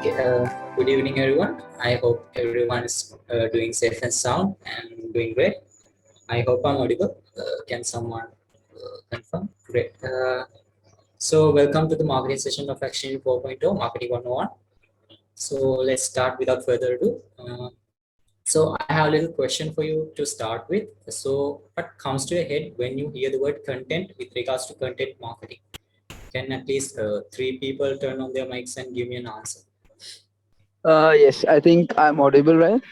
Okay, good evening, everyone. I hope everyone is doing safe and sound and doing great. I hope I'm audible. Can someone confirm? Great. So, welcome to the marketing session of Actioneering 4.0, Marketing 101. So, let's start without further ado. So, I have a little question for you to start with. So, what comes to your head when you hear the word content with regards to content marketing? Can at least three people turn on their mics and give me an answer? Yes, I think I'm audible, right?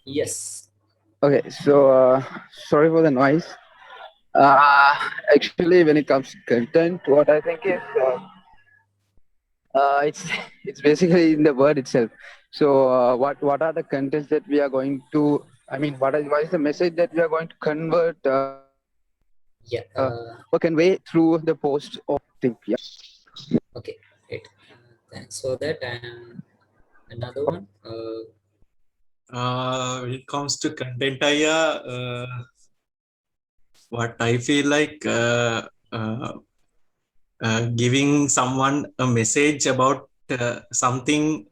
Yes. Okay, so sorry for the noise. Uh, Actually, when it comes to content, what I think is it's it's basically in the word itself. So, what are the contents that we are going to? I mean, what is the message that we are going to convert Yeah. or convey through the post or thing? Yeah. Okay, great. Thanks for that. And another one. When it comes to content, what I feel like giving someone a message about something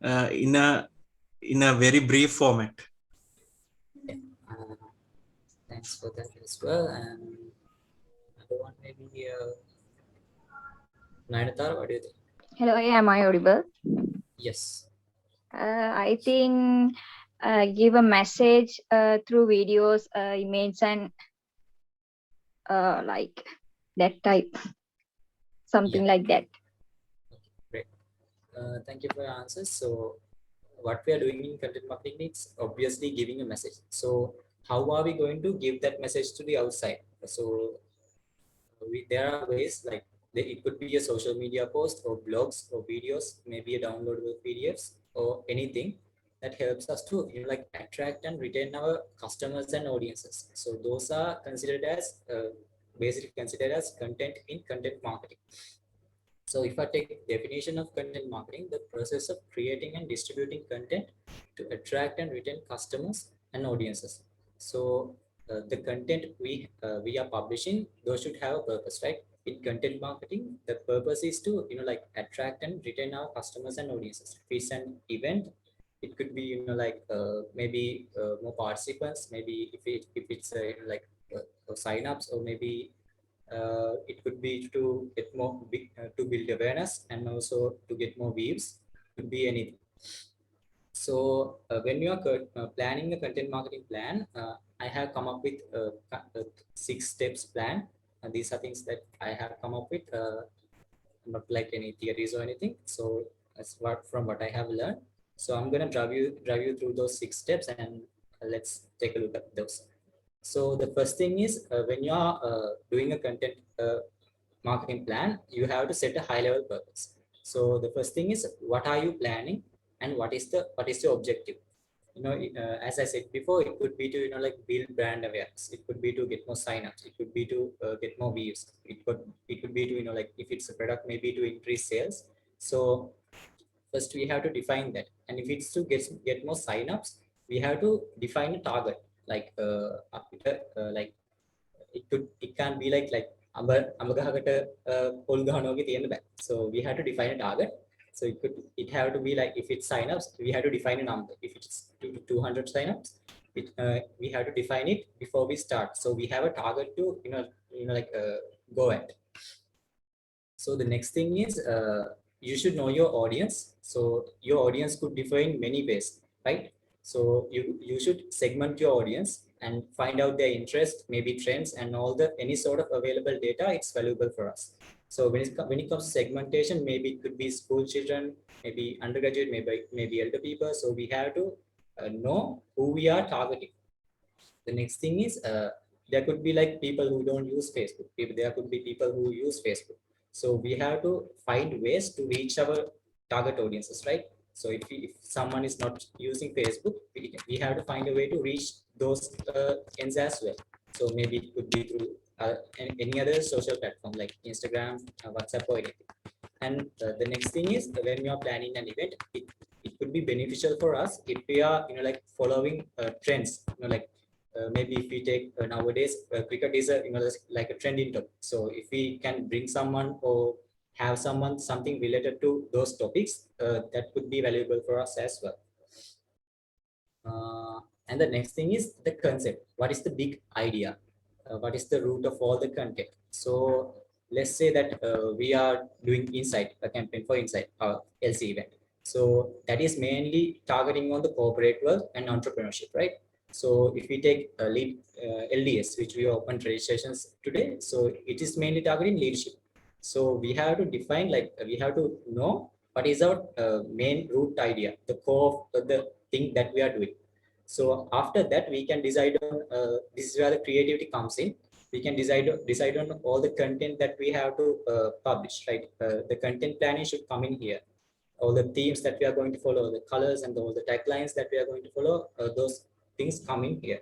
in a very brief format. Yeah, thanks for that as well. And another one maybe Nainatar, what do you think? Hello, am I audible? Yes. I think give a message through videos, images, and like that type, something Yeah. like that. Okay, great. Thank you for your answers. So, what we are doing in content marketing is obviously giving a message. So, how are we going to give that message to the outside? So, there are ways like it could be a social media post or blogs or videos, maybe a downloadable PDFs or anything that helps us to like attract and retain our customers and audiences. So those are considered as basically considered as content in content marketing. So if I take definition of content marketing, the process of creating and distributing content to attract and retain customers and audiences. So the content we are publishing, those should have a purpose, right? In content marketing, the purpose is to like attract and retain our customers and audiences. If it's an event, it could be like maybe more participants. Maybe if it's like sign-ups, or maybe it could be to get more to build awareness and also to get more views. Could be anything. So when you are planning a content marketing plan, I have come up with a 6 steps plan. And these are things that I have come up with, not like any theories or anything. So that's what I have learned. So I'm gonna drive you through those 6 steps, and let's take a look at those. So the first thing is when you are doing a content marketing plan, you have to set a high level purpose. So the first thing is, what are you planning, and what is the objective? As I said before, it could be to like build brand awareness. It could be to get more signups. It could be to get more views. It could be to like if it's a product, maybe to increase sales. So first we have to define that, and if it's to get more signups, we have to define a target. Like like it can't be like අඹ ගහකට පොල් ගහනවා වගේ තියෙන්න බෑ. So we have to define a target. So it have to be like, if it's signups, we have to define a number. If it's 200 signups, we have to define it before we start. So we have a target to like go at. So the next thing is you should know your audience. So your audience could differ in many ways, right? So you should segment your audience and find out their interest, maybe trends, and all the any sort of available data. It's valuable for us. So when it comes to segmentation, maybe it could be school children, maybe undergraduate, maybe elder people. So we have to know who we are targeting. The next thing is there could be like people who don't use Facebook. There could be people who use Facebook. So we have to find ways to reach our target audiences, right? So if someone is not using Facebook, we have to find a way to reach those ends as well. So maybe it could be through any other social platform like Instagram, WhatsApp, or anything. And the next thing is, when you are planning an event, it could be beneficial for us if we are like following trends. Like maybe if we take nowadays cricket is a like a trending topic. So if we can bring someone or have something related to those topics, that could be valuable for us as well. And the next thing is the concept. What is the big idea? What is the root of all the content? So let's say that we are doing Insight, a campaign for Insight, LC event. So that is mainly targeting on the corporate world and entrepreneurship, right? So if we take lead LDS, which we open registrations today, so it is mainly targeting leadership. So we have to define, like we have to know what is our main root idea, the core of the thing that we are doing. So after that, we can decide on, this is where the creativity comes in. We can decide on all the content that we have to publish, right? The content planning should come in here. All the themes that we are going to follow, the colors and all the taglines that we are going to follow, those things come in here.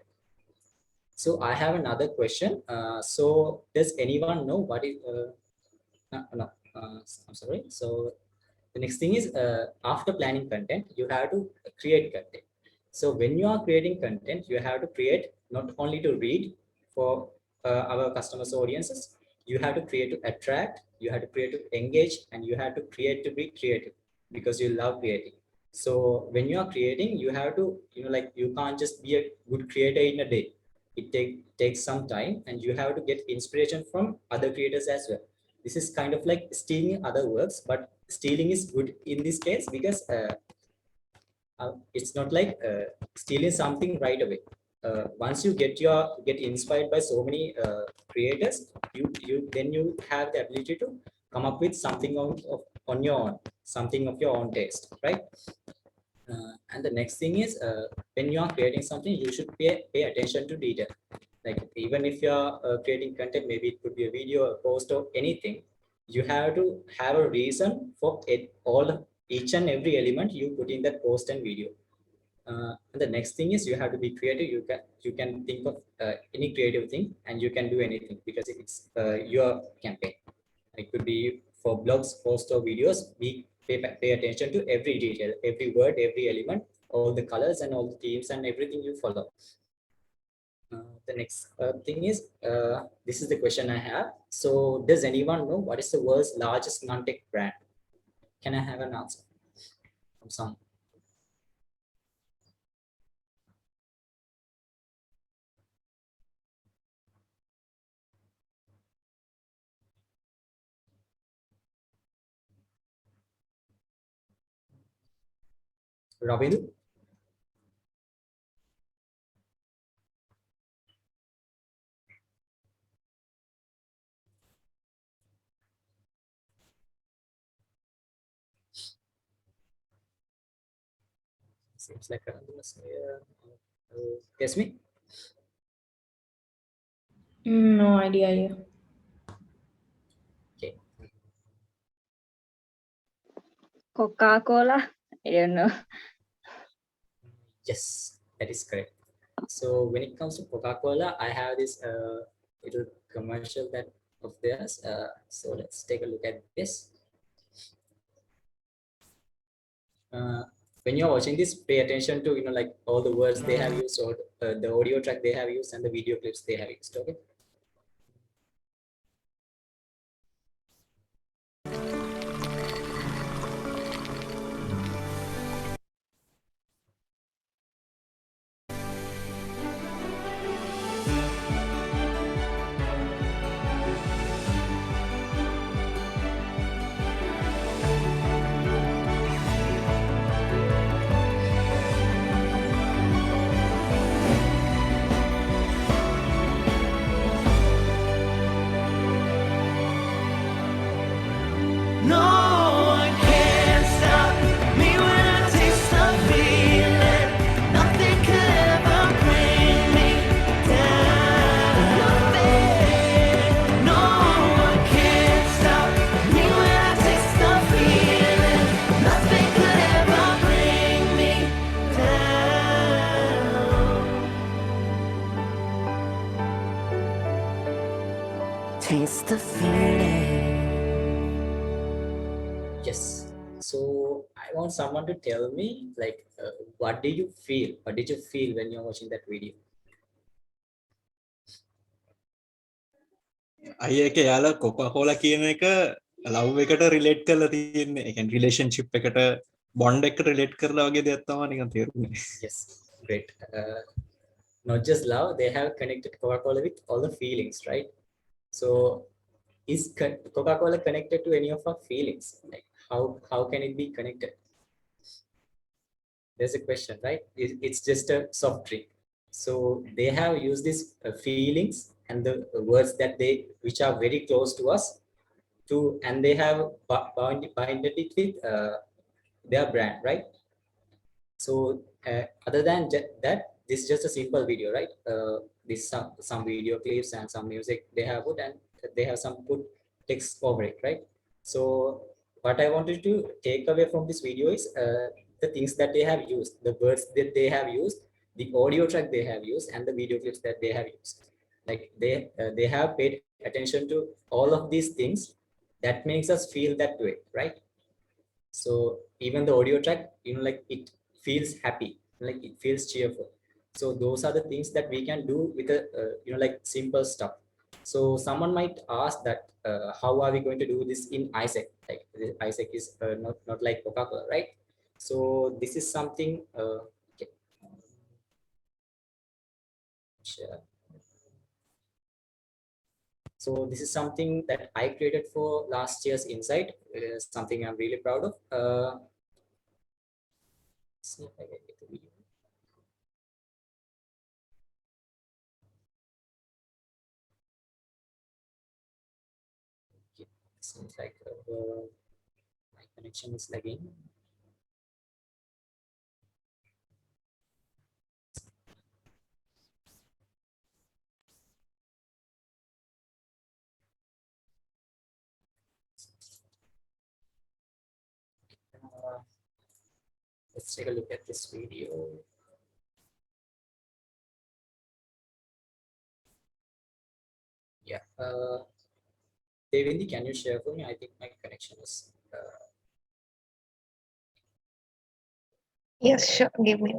So I have another question. So does anyone know what is, no, I'm sorry. So the next thing is, after planning content, you have to create content. So when you are creating content, you have to create not only to read for our customers' audiences, you have to create to attract, you have to create to engage, and you have to create to be creative because you love creating. So when you are creating, you have to, like you can't just be a good creator in a day. It takes some time, and you have to get inspiration from other creators as well. This is kind of like stealing other works, but stealing is good in this case because it's not like stealing something right away. Once you get inspired by so many creators, then you have the ability to come up with something on your own, something of your own taste, right? And the next thing is, when you are creating something, you should pay attention to detail. Like even if you are creating content, maybe it could be a video, a post, or anything, you have to have a reason for it, each and every element you put in that post and video. And the next thing is, you have to be creative. You can think of any creative thing, and you can do anything because it's your campaign. It could be for blogs, posts, or videos. Pay attention to every detail, every word, every element, all the colors and all the themes and everything you follow. The next thing is, this is the question I have. So does anyone know what is the world's largest non-tech brand? Can I have an answer from someone? Ravind? Seems like guess me. No idea. Yeah. Okay. Coca-Cola. I don't know. Yes, that is correct. So when it comes to Coca-Cola, I have this little commercial that of theirs. So let's take a look at this. When you're watching this, pay attention to like all the words they have used, or the audio track they have used, and the video clips they have used. Okay. Taste the feeling. Yes. So I want someone to tell me, like, what did you feel? What did you feel when you're watching that video? අය එක යාලා Coca Cola කියන එක love එකට relate කරලා තියෙන්නේ. ඒ කියන්නේ relationship එකට bond එකට රිලේට් කරලා වගේ දෙයක් තමයි නිකන් තේරුනේ. Yes, great. Not just love, they have connected Coca-Cola with all the feelings, right? So is Coca-Cola connected to any of our feelings? Like how can it be connected? There's a question, right? It's just a soft drink. So they have used these feelings and the words that which are very close to us and they have binded it with their brand, right? So other than that, this is just a simple video, right? This some video clips and some music they have put, and they have some put text over it, right? So what I wanted to take away from this video is the things that they have used, the words that they have used, the audio track they have used, and the video clips that they have used. Like they have paid attention to all of these things that makes us feel that way, right? So even the audio track, like it feels happy, like it feels cheerful. So those are the things that we can do with a like simple stuff. So someone might ask that how are we going to do this in Isaac? Like Isaac is not like Coca-Cola, right? So this is something okay. Sure. So this is something that I created for last year's Insight. Something I'm really proud of. See if I can get the video. Okay. Seems like my connection is lagging. Let's take a look at this video. Yeah. Devindi, can you share for me? I think my connection is. Yes, sure. Give me.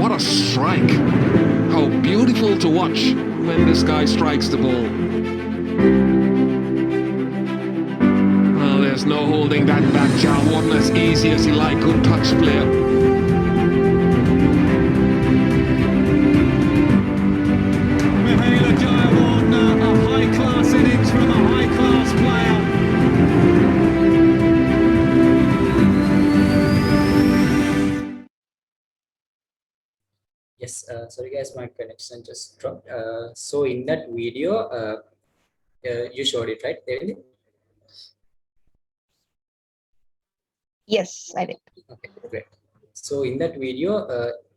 What a strike! How beautiful to watch when this guy strikes the ball. Well, there's no holding that back, John. Wasn't as easy as he like. Good touch player. Mihaela Jayawardena, a high-class innings from a high-class player. Yes, sorry guys, my connection just dropped. So in that video, you showed it, right? Devindi? Yes, I did. Okay, great. So in that video,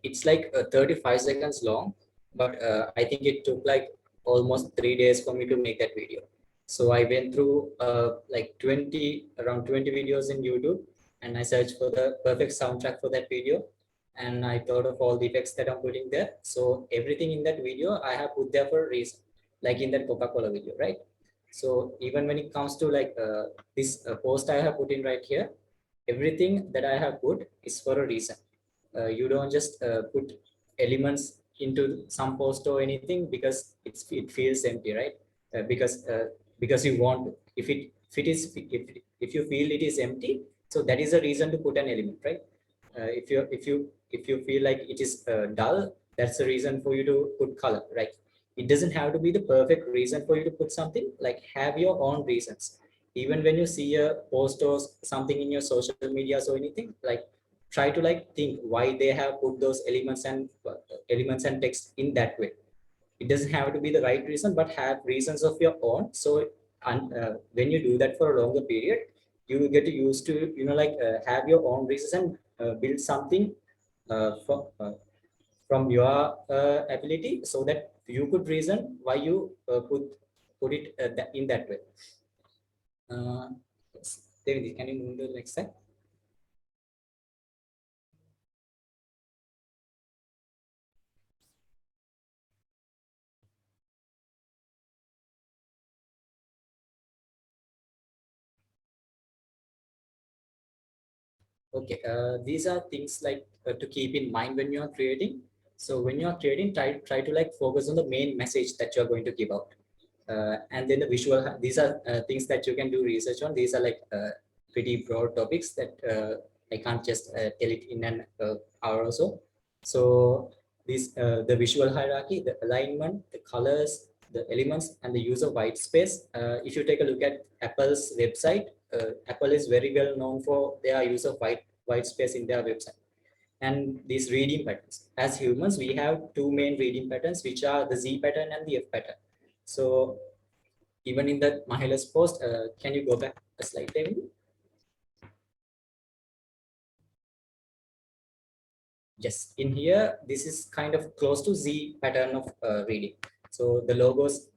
it's like 35 seconds long, but I think it took like almost 3 days for me to make that video. So I went through like around 20 videos in YouTube, and I searched for the perfect soundtrack for that video. And I thought of all the effects that I'm putting there. So everything in that video, I have put there for a reason, like in that Coca-Cola video, right? So even when it comes to like this post I have put in right here, everything that I have put is for a reason. You don't just put elements into some post or anything because it feels empty, right? Because you want, if you feel it is empty, so that is a reason to put an element, right? If you feel like it is dull, that's the reason for you to put color, right? It doesn't have to be the perfect reason for you to put something. Like, have your own reasons. Even when you see a post or something in your social media or anything, like, try to like think why they have put those elements and text in that way. It doesn't have to be the right reason, but have reasons of your own. So when you do that for a longer period, you will get used to have your own reasons and build something from your ability, so that you could reason why you put it in that way. Yes. David, can you move to the next slide? Okay, these are things like to keep in mind when you are creating. So when you are creating, try to like focus on the main message that you are going to give out. And then the visual, these are things that you can do research on. These are like pretty broad topics that I can't just tell it in an hour or so. So these the visual hierarchy, the alignment, the colors, the elements, and the use of white space. If you take a look at Apple's website, Apple is very well known for their use of white space in their website. And these reading patterns. As humans, we have two main reading patterns, which are the Z pattern and the F pattern. So even in the Mahila's post, can you go back a slide, David? Yes, in here, this is kind of close to Z pattern of reading. So the logos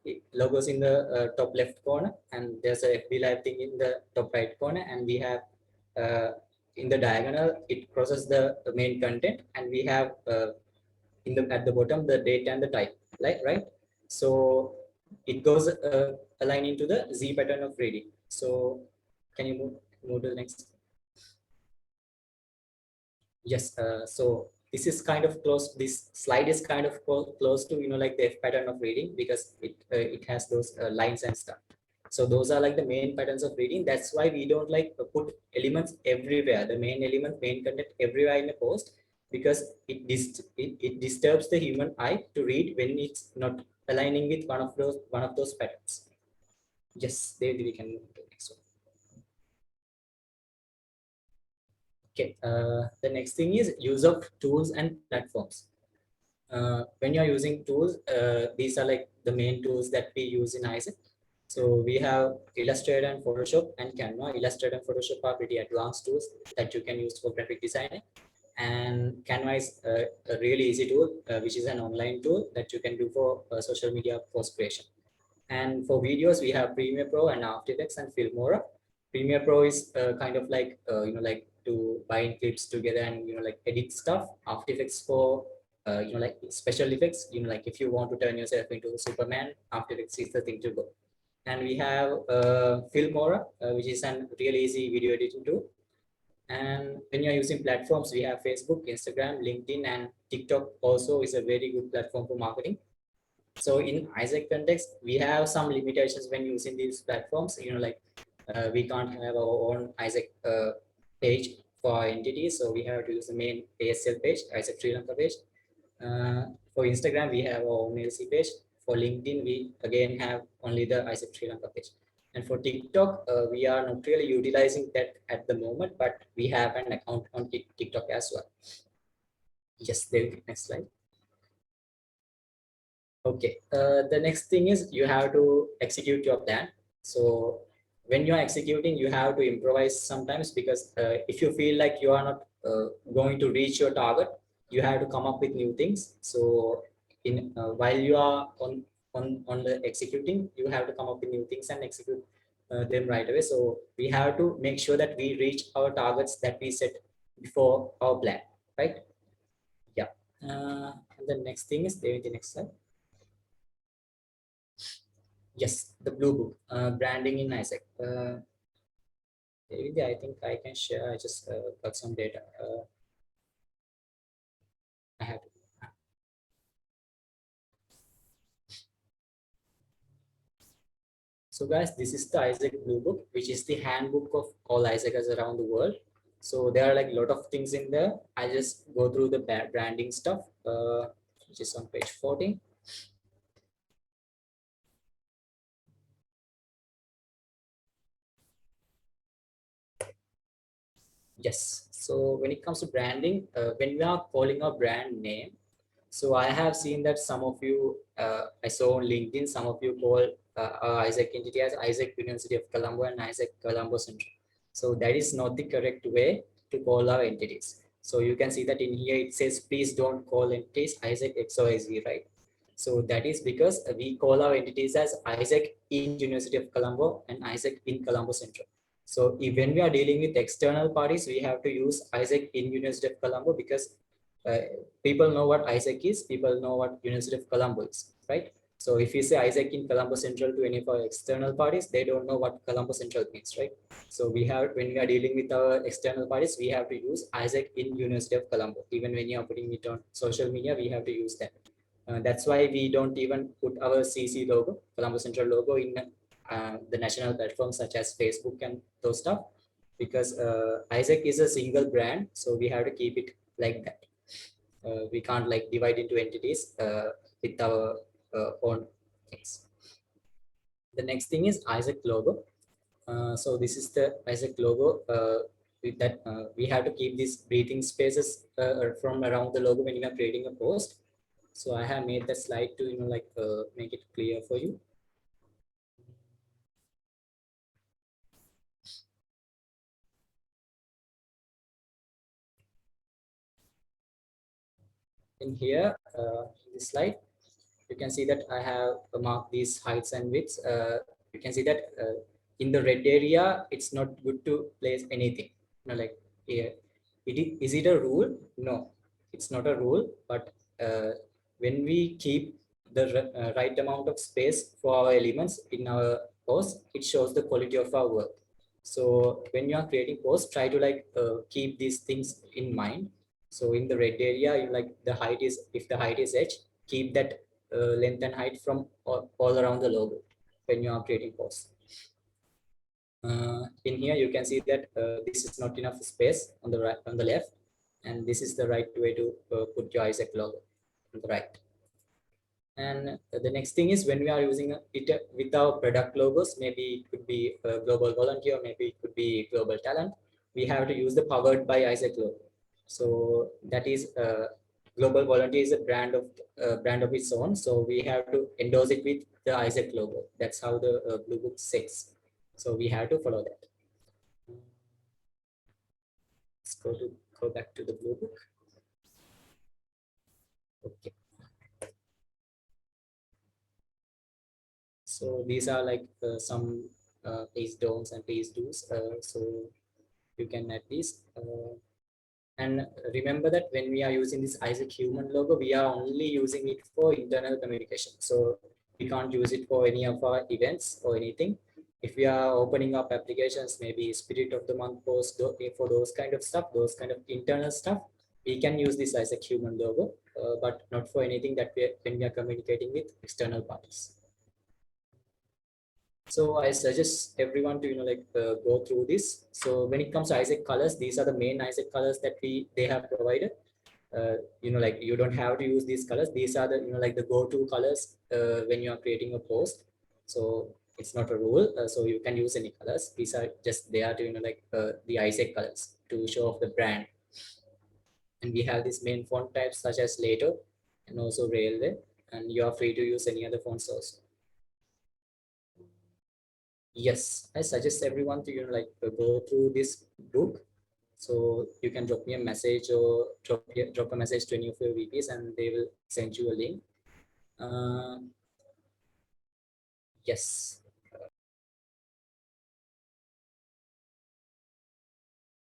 in the top left corner, and there's a FB Live thing in the top right corner, and we have in the diagonal, it crosses the main content, and we have at the bottom the date and the type, right? So it goes align into the Z pattern of reading. So can you move to the next? Yes. So this is kind of close. This slide is kind of close to like the F pattern of reading, because it has those lines and stuff. So those are like the main patterns of reading. That's why we don't like put elements everywhere. The main element, main content everywhere in a post, because it disturbs the human eye to read when it's not aligning with one of those patterns. Yes, we can move to the next one. Okay, the next thing is use of tools and platforms. When you're using tools, these are like the main tools that we use in Isaac. So we have Illustrator and Photoshop and Canva. Illustrator and Photoshop are pretty advanced tools that you can use for graphic designing. And Canva is a really easy tool, which is an online tool that you can do for social media post creation. And for videos, we have Premiere Pro and After Effects and Filmora. Premiere Pro is kind of like like to bind clips together and like edit stuff. After Effects for like special effects. Like if you want to turn yourself into Superman, After Effects is the thing to go. And we have Filmora, which is a really easy video editing tool. And when you're using platforms, we have Facebook, Instagram, LinkedIn, and TikTok also is a very good platform for marketing. So in Isaac context, we have some limitations when using these platforms. Like we can't have our own Isaac page for our entities, so we have to use the main ASL page, Isaac Sri Lanka page. For Instagram, we have our own LC page. For LinkedIn, we again have only the Isaac Sri Lanka page. And for TikTok, we are not really utilizing that at the moment, but we have an account on TikTok as well. Yes, David, next slide. Okay, the next thing is you have to execute your plan. So when you're executing, you have to improvise sometimes, because if you feel like you are not going to reach your target, you have to come up with new things. So in while you are on the executing, you have to come up with new things and execute them right away. So we have to make sure that we reach our targets that we set before our plan, right? Yeah. And the next thing is the next slide. Yes, the blue book, branding in Isaac. David, I think I can share. I just got some data. I have to. So guys, this is the Isaac Blue Book, which is the handbook of all Isaacers around the world. So there are like a lot of things in there. I just go through the branding stuff, which is on page 14. Yes. So when it comes to branding, when we are calling a brand name, so I have seen that some of you, I saw on LinkedIn, some of you call Isaac entity as Isaac University of Colombo and Isaac Colombo Central. So that is not the correct way to call our entities. So you can see that in here it says, please don't call entities Isaac XYZ, right? So that is because we call our entities as Isaac in University of Colombo and Isaac in Colombo Central. So when we are dealing with external parties, we have to use Isaac in University of Colombo because uh, people know what Isaac is, people know what University of Colombo is, right? So if you say Isaac in Colombo Central to any of our external parties, they don't know what Colombo Central means, right? So we have, when we are dealing with our external parties, we have to use Isaac in University of Colombo. Even when you are putting it on social media, we have to use that. That's why we don't even put our CC logo, Colombo Central logo, in the national platforms such as Facebook and those stuff, because Isaac is a single brand, so we have to keep it like that. We can't like divide into entities with our own things. The next thing is Isaac logo. So this is the Isaac logo. With that, we have to keep these breathing spaces from around the logo when you are creating a post. So I have made the slide to make it clear for you. In here, this slide, you can see that I have marked these heights and widths. You can see that in the red area, it's not good to place anything. Like here, is it a rule? No, it's not a rule. But when we keep the right amount of space for our elements in our post, it shows the quality of our work. So when you are creating posts, try to keep these things in mind. So in the red area, the height is, if the height is h, keep that length and height from all around the logo when you are creating posts. In here, you can see that this is not enough space on the right, on the left, and this is the right way to put your Isaac logo on the right. And the next thing is, when we are using it with our product logos, maybe it could be Global Volunteer, maybe it could be Global Talent, we have to use the Powered by Isaac logo. So that is Global Volunteer is a brand of its own. So we have to endorse it with the Isaac logo. That's how the Blue Book says. So we have to follow that. Let's go back to the Blue Book. Okay. So these are like some please don'ts and please do's. So you can add these. And remember that when we are using this Isaac human logo, we are only using it for internal communication. So we can't use it for any of our events or anything. If we are opening up applications, maybe Spirit of the Month post, for those kind of stuff, those kind of internal stuff, we can use this Isaac human logo, but not for anything that when we are communicating with external parties. So I suggest everyone to go through this. So when it comes to Isaac colors, these are the main Isaac colors that they have provided. You don't have to use these colors. These are the the go-to colors when you are creating a post. So it's not a rule. So you can use any colors. These are just there to the Isaac colors to show off the brand. And we have these main font types such as Later and also Railway. And you are free to use any other fonts also. Yes, I suggest everyone to go through this book. So you can drop me a message or drop a message to any of your VPs and they will send you a link. Yes.